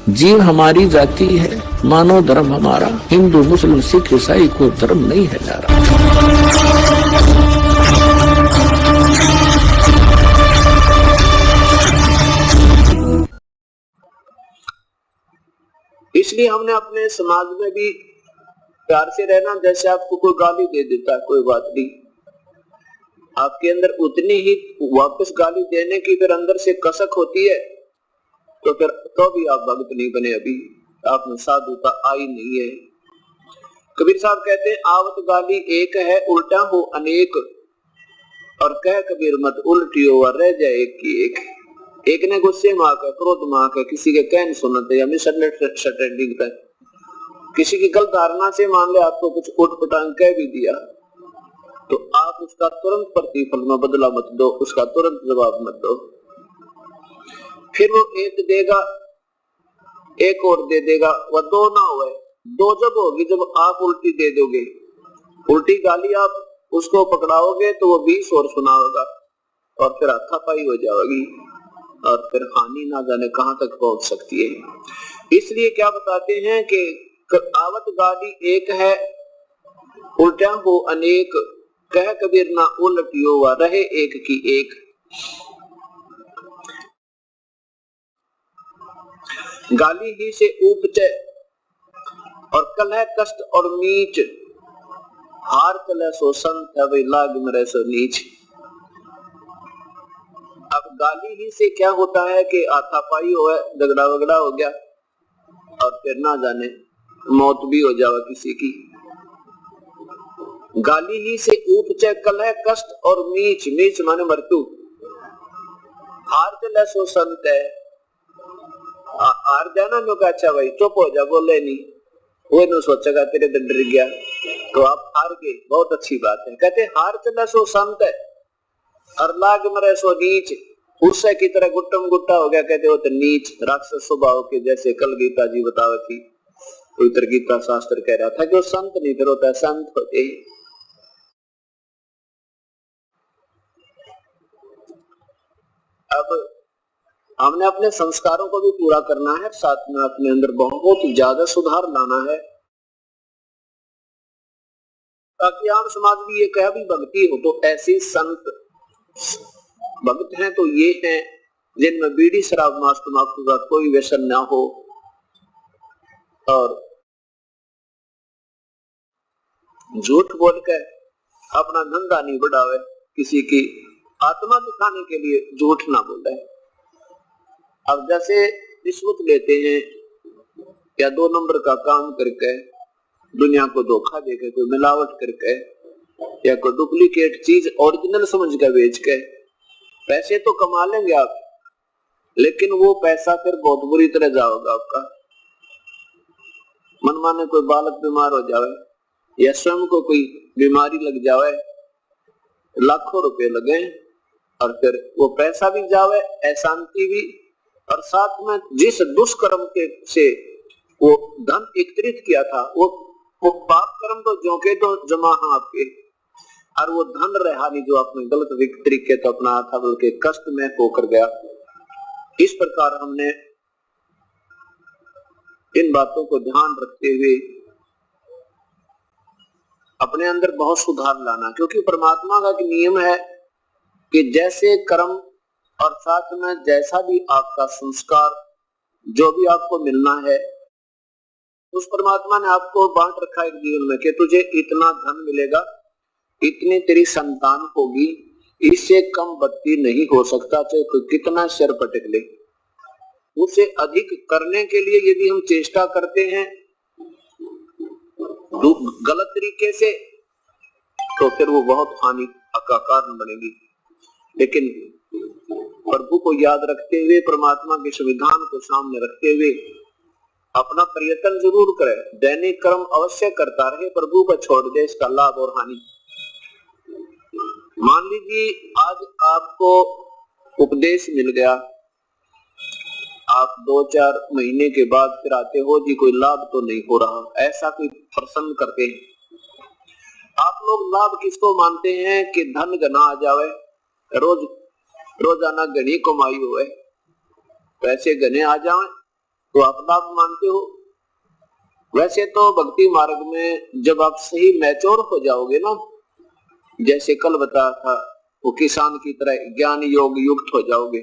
जीव हमारी जाति है, मानव धर्म हमारा, हिंदू मुस्लिम सिख ईसाई को धर्म नहीं है न्यारा। इसलिए हमने अपने समाज में भी प्यार से रहना। जैसे आपको कोई गाली दे देता है, कोई बात नहीं, आपके अंदर उतनी ही वापस गाली देने की फिर अंदर से कसक होती है, तो फिर तो भी आप भक्त नहीं बने, अभी आप में साधुता आई नहीं है। कबीर साहब कहते हैं, आवत गाली एक है उल्टा हो अनेक, और कह कबीर मत उल्टी हो रह जाए एक की एक। एक ने गुस्से में आकर, क्रोध में आकर किसी के कहने सुनते या मिसअंडरस्टैंडिंग पर, किसी की गलत धारणा से मान ले आपको कुछ उठपटांग कह भी दिया, तो आप उसका तुरंत प्रतिफल में बदला मत दो, उसका तुरंत जवाब मत दो। फिर वो एक देगा, एक और दे देगा, वह दो ना हुए। दो जब होगी जब आप उल्टी दे दोगे, उल्टी गाली आप उसको पकड़ाओगे तो वो 20 और सुनाओगा, और फिर हाथापाई हो जाएगी, और फिर हानि ना जाने कहां तक पहुंच सकती है। इसलिए क्या बताते हैं कि आवत गाली एक है उल्टा हो अनेक, कह कबीर ना उलटियो व रहे एक की एक। गाली ही से उपजे और कलह कष्ट और नीच, हार चले सो संत है लाग मरे सो नीच। अब गाली ही से क्या होता है कि हाथापाई हो, झगड़ा वगड़ा हो गया, और फिर ना जाने मौत भी हो जावा किसी की। गाली ही से उपजे कलह कष्ट और नीच, नीच माने मृत्यु। हार चले सो संत है, हार जाना नो का अच्छा भाई चुप हो जा, बोले नहीं, वो न सोचेगा तेरे से डर गया तो आप हार गए, बहुत अच्छी बात है। कहते हार चला सो संत है और लाग मरे सो नीच, उससे की तरह गुट्टम गुट्टा हो गया, कहते हो तो नीच राक्षस स्वभाव के, जैसे कल गीता जी बतावे थी, पवित्र गीता शास्त्र कह रहा था कि वो संत नहीं फिर होता है संत होते ही। अब हमने अपने संस्कारों को भी पूरा करना है, साथ में अपने अंदर बहुत ज्यादा सुधार लाना है, ताकि आम समाज भी ये कहे भी भक्ति हो तो ऐसे संत भक्त हैं तो ये हैं जिनमें बीड़ी शराब मांस तंबाकू का कोई व्यसन ना हो, और झूठ बोल कर अपना धंधा नहीं बढ़ावे, किसी की आत्मा दिखाने के लिए झूठ ना बोले। अब जैसे रिश्वत लेते हैं या 2 नंबर का काम करके दुनिया को धोखा देकर, कोई मिलावट करके या कोई डुप्लीकेट चीज ओरिजिनल समझ कर बेच के पैसे तो कमा लेंगे आप, लेकिन वो पैसा फिर बहुत बुरी तरह जाओगा आपका। मनमाने कोई बालक बीमार हो जावे या स्वयं को कोई बीमारी लग जावे, लाखों रुपए लगे और फिर वो पैसा भी जावे, अशांति भी, और साथ में जिस दुष्कर्म के से वो धन एकत्रित किया था वो पाप कर्म तो जोके तो जमा है आपके, और वो धन रहा नहीं जो आपने गलत तरीके तो अपना था, बल्कि कष्ट में होकर गया। इस प्रकार हमने इन बातों को ध्यान रखते हुए अपने अंदर बहुत सुधार लाना, क्योंकि परमात्मा का एक नियम है कि जैसे कर्म और साथ में जैसा भी आपका संस्कार, जो भी आपको मिलना है, उस परमात्मा ने आपको बांट रखा है जीवन में कि तुझे इतना धन मिलेगा, इतनी तेरी संतान होगी, इससे कम बत्ती नहीं हो सकता, चाहे कोई कितना सिर पटक ले। उसे अधिक करने के लिए यदि हम चेष्टा करते हैं गलत तरीके से, तो फिर वो बहुत हानि का कारण बनेगी। लेकिन प्रभु को याद रखते हुए, परमात्मा के संविधान को सामने रखते हुए अपना प्रयत्न जरूर करे, दैनिक कर्म अवश्य करता रहे, प्रभु को छोड़ दे इसका लाभ और हानि। मान लीजिए आज आपको उपदेश मिल गया, आप 2-4 महीने के बाद फिर आते हो जी कोई लाभ तो नहीं हो रहा, ऐसा कोई प्रसन्न करते हैं। आप लोग लाभ किसको मानते हैं कि धन गना आ जावे, रोजाना घनी कमाई हुए, पैसे घने आ जावे, तो आप लाभ मानते हो। वैसे तो भक्ति मार्ग में जब आप सही मैच्योर हो जाओगे ना, जैसे कल बताया था, वो किसान की तरह ज्ञान योग युक्त हो जाओगे,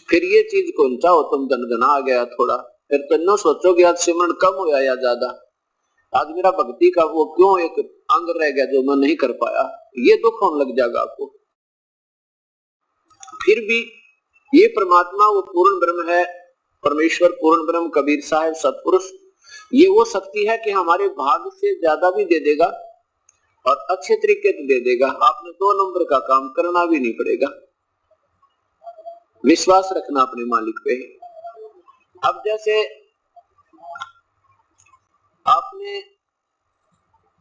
फिर ये चीज कौन चाहो तुम दनदना आ गया थोड़ा, फिर तो न सोचोगे आज सिमरण कम होया या ज्यादा, आज मेरा भक्ति का वो क्यों एक अंग रह गया जो मैं नहीं कर पाया, ये दुख होने लग जाएगा आपको। फिर भी ये परमात्मा वो पूर्ण ब्रह्म है, परमेश्वर पूर्ण ब्रह्म, कबीर साहब सतपुरुष, ये वो शक्ति है कि हमारे भाग से ज्यादा भी दे देगा और अच्छे तरीके से दे देगा। आपने 2 नंबर का काम करना भी नहीं पड़ेगा, विश्वास रखना अपने मालिक पे। अब जैसे आपने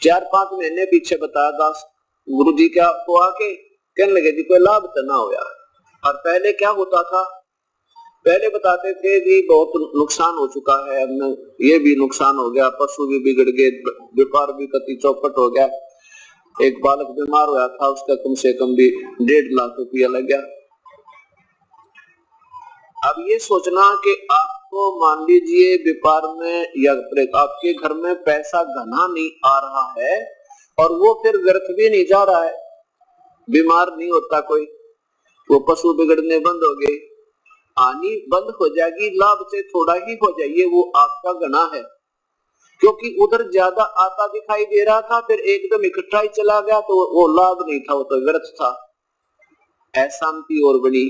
4-5 महीने पीछे बताया दास गुरु जी क्या आपको आके कहने लगे जी कोई लाभ तो ना होया, और पहले क्या होता था, पहले बताते थे जी बहुत नुकसान हो चुका है, हमने ये भी नुकसान हो गया, पशु भी बिगड़ गए, व्यापार भी कति चौपट हो गया, एक बालक बीमार हुआ था उसका कम से कम भी 1.5 लाख रुपया लग गया। अब ये सोचना कि आपको मान लीजिए व्यापार में या आपके घर में पैसा घना नहीं आ रहा है और वो फिर व्यर्थ भी नहीं जा रहा है, बीमार नहीं होता कोई, वो पशु बिगड़ने बंद हो गए, आनी बंद हो जाएगी, लाभ से थोड़ा ही हो जाइए, वो आपका गना है, क्योंकि उधर ज्यादा आता दिखाई दे रहा था, फिर एकदम इकट्ठा ही चला गया तो वो लाभ नहीं था, वो तो व्यर्थ था, अशांति और बनी।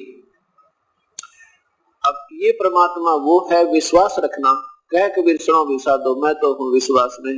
अब ये परमात्मा वो है, विश्वास रखना, कह कबीर सुनो विसादो, मैं तो हूँ विश्वास में।